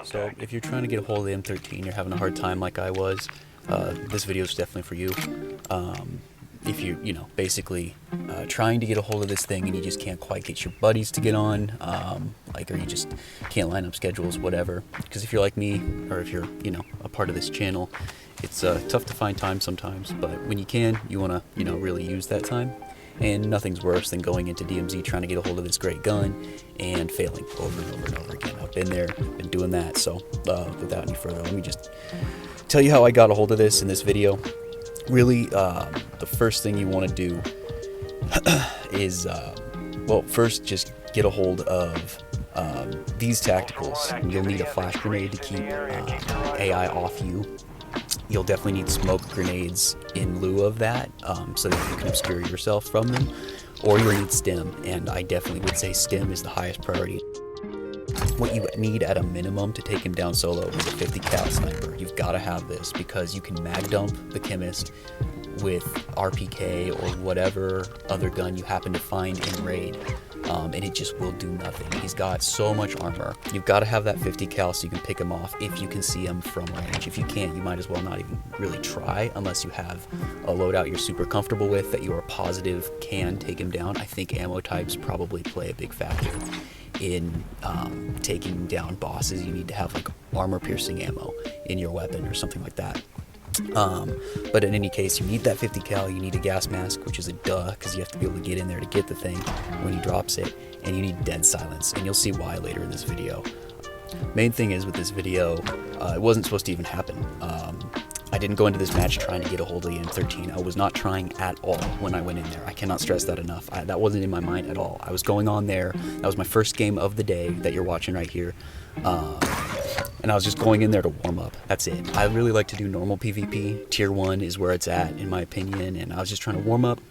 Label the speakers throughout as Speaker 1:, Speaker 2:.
Speaker 1: So if you're trying to get a hold of the M13, you're having a hard time like I was, this video is definitely for you. If you know, basically trying to get a hold of this thing and you just can't quite get your buddies to get on, or you just can't line up schedules, whatever. Because if you're like me, or if you're, you know, a part of this channel, it's tough to find time sometimes, but when you can, you want to, you know, really use that time. And nothing's worse than going into DMZ trying to get a hold of this great gun and failing over and over and over again. I've been there, been doing that. So without any further, let me just tell you how I got a hold of this in this video. Really, the first thing you want to do is, well, first just get a hold of these tacticals. You'll need a flash grenade to keep AI off you. You'll definitely need smoke grenades in lieu of that, so that you can obscure yourself from them, or you'll need stim, and I definitely would say stim is the highest priority. What you need at a minimum to take him down solo is a 50 cal sniper. You've got to have this because you can mag dump the chemist with RPK or whatever other gun you happen to find in raid, and it just will do nothing. He's got so much armor. You've got to have that 50 cal so you can pick him off if you can see him from range. If you can't, you might as well not even really try unless you have a loadout you're super comfortable with that you are positive can take him down. I think ammo types probably play a big factor in taking down bosses. You need to have like armor piercing ammo in your weapon or something like that. But in any case, you need that 50 cal, you need a gas mask, which is a duh, because you have to be able to get in there to get the thing when he drops it, and you need dead silence, and you'll see why later in this video. Main thing is with this video, it wasn't supposed to even happen. I didn't go into this match trying to get a hold of the M13. I was not trying at all when I went in there. I cannot stress that enough. That wasn't in my mind at all. I was going on there. That was my first game of the day that you're watching right here. And I was just going in there to warm up. That's it. I really like to do normal PvP. Tier 1 is where it's at, in my opinion. And I was just trying to warm up,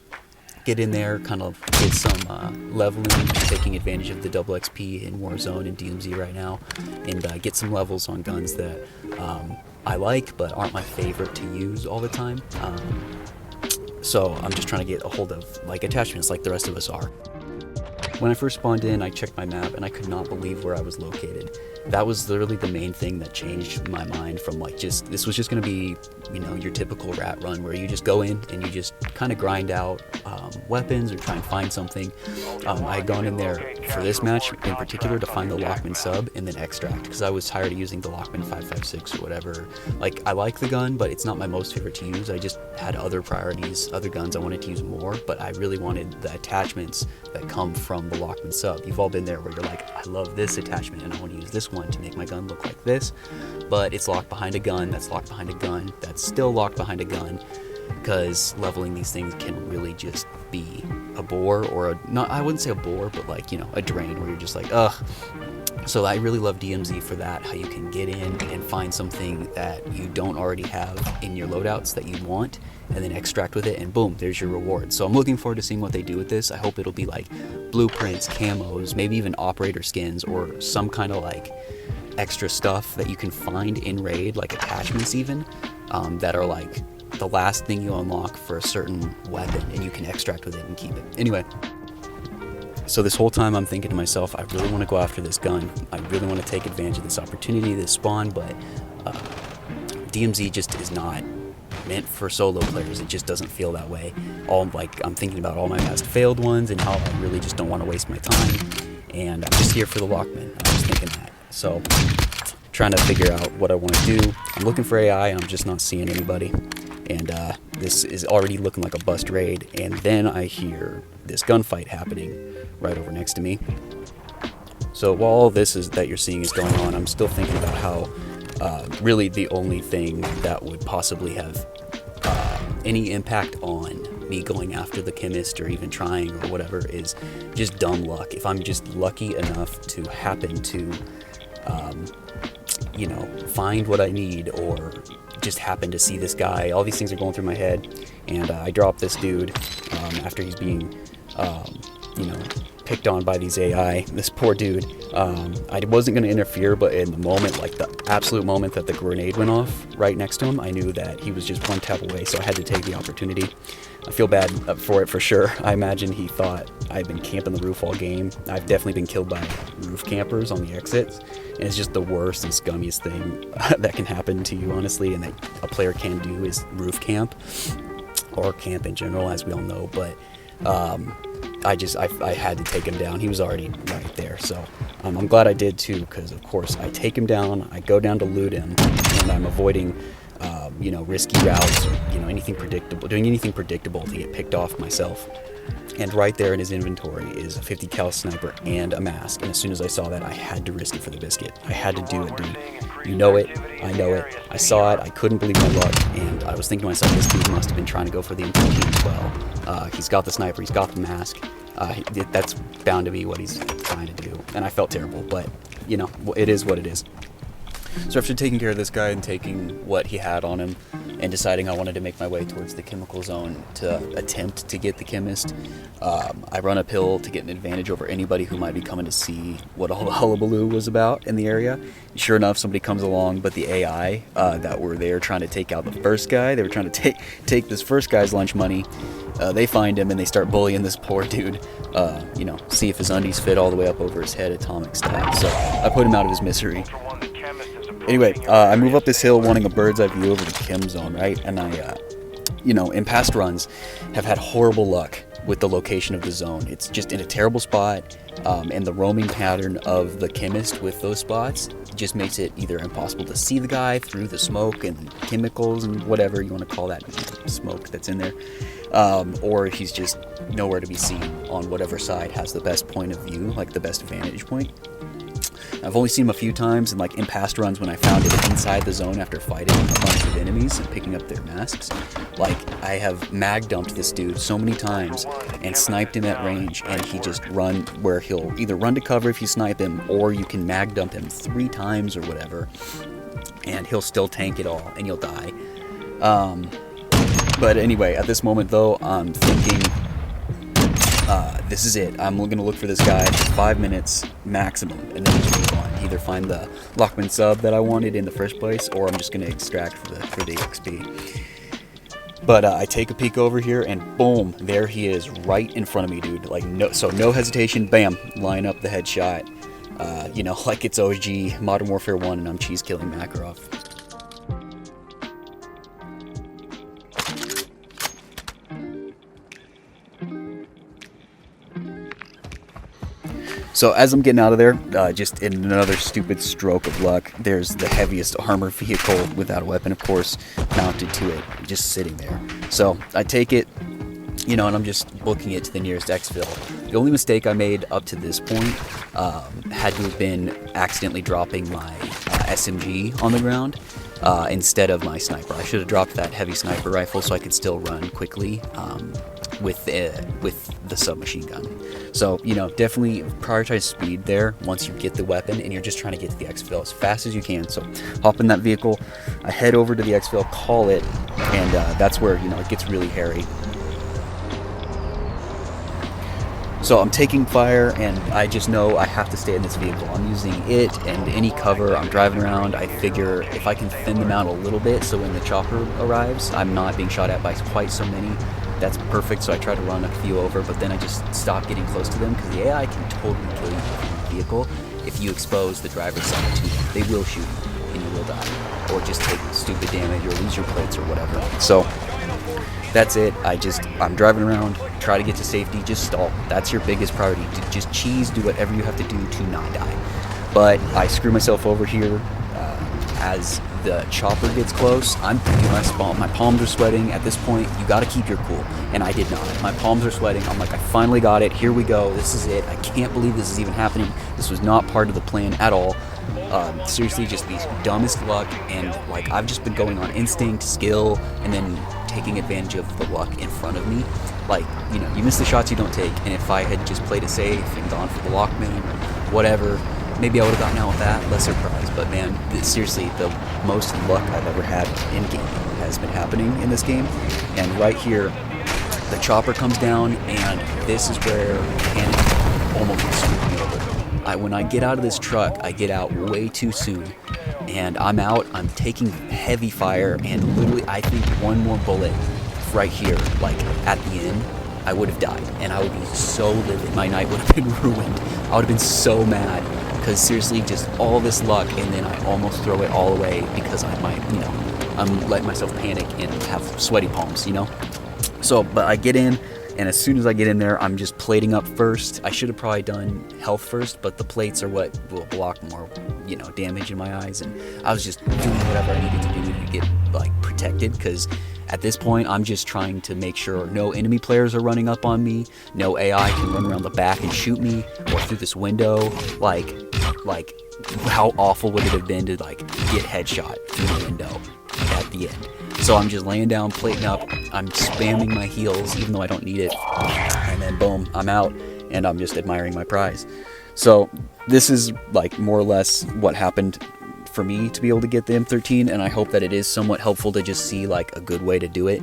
Speaker 1: get in there, kind of get some leveling, taking advantage of the double XP in Warzone and DMZ right now, and get some levels on guns that I like but aren't my favorite to use all the time. So I'm just trying to get a hold of like attachments like the rest of us are. When I first spawned in, I checked my map and I could not believe where I was located. That was literally the main thing that changed my mind from like this was just going to be, you know, your typical rat run where you just go in and you just kind of grind out weapons or try and find something. I had gone in there for this match in particular to find the Lockman sub and then extract because I was tired of using the Lockman 5.56 or whatever. Like, I like the gun, but it's not my most favorite to use. I just had other priorities, other guns I wanted to use more, but I really wanted the attachments that come from the Lockman sub. You've all been there where you're like, I love this attachment and I want to use this one to make my gun look like this, but it's locked behind a gun, that's locked behind a gun, that's still locked behind a gun, because leveling these things can really just be a bore, or I wouldn't say a bore, but like, you know, a drain where you're just like, ugh. So I really love DMZ for that, how you can get in and find something that you don't already have in your loadouts that you want, and then extract with it, and boom, there's your reward. So I'm looking forward to seeing what they do with this. I hope it'll be like blueprints, camos, maybe even operator skins, or some kind of like extra stuff that you can find in raid, like attachments even, that are like the last thing you unlock for a certain weapon, and you can extract with it and keep it. Anyway, so this whole time I'm thinking to myself, I really want to go after this gun. I really want to take advantage of this opportunity, this spawn, but DMZ just is not meant for solo players. It just doesn't feel that way. I'm thinking about all my past failed ones and how I really just don't want to waste my time, and I'm just here for the Lockman. I'm just thinking that. So trying to figure out what I want to do. I'm looking for AI and I'm just not seeing anybody, and this is already looking like a bust raid, and then I hear this gunfight happening right over next to me. So while all this is that you're seeing is going on, I'm still thinking about how really the only thing that would possibly have any impact on me going after the chemist or even trying or whatever is just dumb luck. If I'm just lucky enough to happen to you know, find what I need, or just happen to see this guy, all these things are going through my head, and I drop this dude after he's being you know, picked on by these AI. This poor dude. I wasn't going to interfere, but in the moment, like the absolute moment that the grenade went off right next to him, I knew that he was just one tap away, so I had to take the opportunity. I feel bad for it for sure. I imagine he thought I'd been camping the roof all game. I've definitely been killed by roof campers on the exits, and it's just the worst and scummiest thing that can happen to you, honestly, and that a player can do is roof camp, or camp in general, as we all know. But I had to take him down. He was already right there, so I'm glad I did too, because of course I take him down, I go down to loot him, and I'm avoiding risky routes, or anything predictable, doing anything predictable to get picked off myself. And right there in his inventory is a 50 cal sniper and a mask, and as soon as I saw that, I had to risk it for the biscuit. I had to do it, dude. You know it, I know it, I saw it, I couldn't believe my luck, and I was thinking to myself, this dude must have been trying to go for the M13 as well. He's got the sniper, he's got the mask, that's bound to be what he's trying to do, and I felt terrible, but it is what it is. So after taking care of this guy and taking what he had on him and deciding I wanted to make my way towards the chemical zone to attempt to get the chemist, I run uphill to get an advantage over anybody who might be coming to see what all the hullabaloo was about in the area. Sure enough, somebody comes along, but the AI that were there trying to take out the first guy, they were trying to take this first guy's lunch money. They find him and they start bullying this poor dude, see if his undies fit all the way up over his head, atomic style. So I put him out of his misery. Anyway, I move up this hill wanting a bird's eye view over the chem zone, right? And I, in past runs, have had horrible luck with the location of the zone. It's just in a terrible spot, and the roaming pattern of the chemist with those spots just makes it either impossible to see the guy through the smoke and chemicals and whatever you want to call that smoke that's in there, or he's just nowhere to be seen on whatever side has the best point of view, like the best vantage point. I've only seen him a few times, and in past runs when I found it inside the zone after fighting a bunch of enemies and picking up their masks, I have mag dumped this dude so many times and sniped him at range, and he just run where he'll either run to cover if you snipe him, or you can mag dump him 3 times or whatever, and he'll still tank it all, and you'll die. But anyway, at this moment though, I'm thinking, this is it. I'm going to look for this guy for 5 minutes maximum, and then just move on. Either find the Lockman sub that I wanted in the first place, or I'm just going to extract for the XP. But I take a peek over here, and boom, there he is, right in front of me, dude. No hesitation, bam, line up the headshot. Like it's OG Modern Warfare 1, and I'm cheese killing Makarov. So as I'm getting out of there, just in another stupid stroke of luck, there's the heaviest armored vehicle without a weapon, of course, mounted to it, just sitting there. So I take it, and I'm just booking it to the nearest exfil. The only mistake I made up to this point had to have been accidentally dropping my SMG on the ground instead of my sniper. I should have dropped that heavy sniper rifle so I could still run quickly with the submachine gun. So, definitely prioritize speed there once you get the weapon and you're just trying to get to the exfil as fast as you can. So hop in that vehicle, I head over to the exfil, call it, and that's where, it gets really hairy. So I'm taking fire, and I just know I have to stay in this vehicle. I'm using it and any cover. I'm driving around. I figure if I can thin them out a little bit so when the chopper arrives, I'm not being shot at by quite so many. That's perfect, so I try to run a few over, but then I just stop getting close to them, because the AI can totally kill you from the vehicle if you expose the driver's side to them. They will shoot you, and you will die, or just take stupid damage, or lose your plates, or whatever. So that's it. I'm driving around, try to get to safety, just stall. That's your biggest priority. Just cheese, do whatever you have to do to not die. But I screw myself over here as the chopper gets close. My palms are sweating. At this point, you got to keep your cool, and I did not. My palms are sweating. I'm like, I finally got it. Here we go. This is it. I can't believe this is even happening. This was not part of the plan at all. Seriously, just the dumbest luck, and I've just been going on instinct, skill, and then taking advantage of the luck in front of me. You miss the shots you don't take, and if I had just played it safe and gone for the Lockman or whatever, maybe I would have gotten out with that, less surprised. But man, seriously, the most luck I've ever had in game has been happening in this game. And right here, the chopper comes down, and this is where panic almost screwed me over. When I get out of this truck, I get out way too soon, and I'm out, I'm taking heavy fire, and literally I think one more bullet right here, like at the end, I would have died, and I would be so livid. My night would have been ruined. I would have been so mad, because seriously, just all this luck, and then I almost throw it all away because I might, I'm letting myself panic and have sweaty palms, So, but I get in, and as soon as I get in there, I'm just plating up first. I should have probably done health first, but the plates are what will block more, damage in my eyes. And I was just doing whatever I needed to do to get protected, because at this point, I'm just trying to make sure no enemy players are running up on me, no AI can run around the back and shoot me, or through this window. Like how awful would it have been to get headshot through the window at the end? So I'm just laying down, plating up, I'm spamming my heals even though I don't need it, and then boom, I'm out, and I'm just admiring my prize. So this is more or less what happened for me to be able to get the M13, and I hope that it is somewhat helpful to just see a good way to do it.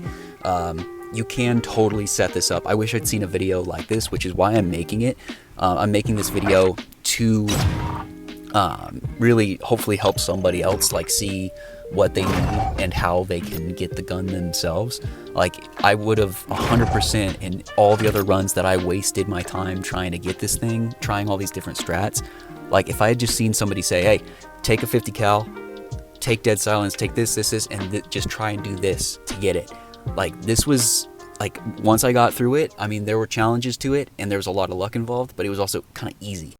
Speaker 1: You can totally set this up. I wish I'd seen a video like this, which is why I'm making it. I'm making this video to really hopefully help somebody else see what they need and how they can get the gun themselves. I would have 100% in all the other runs that I wasted my time trying to get this thing, trying all these different strats. If I had just seen somebody say, hey, take a 50 cal, take dead silence, take this, and just try and do this to get it. This was once I got through it, I mean, there were challenges to it and there was a lot of luck involved, but it was also kind of easy.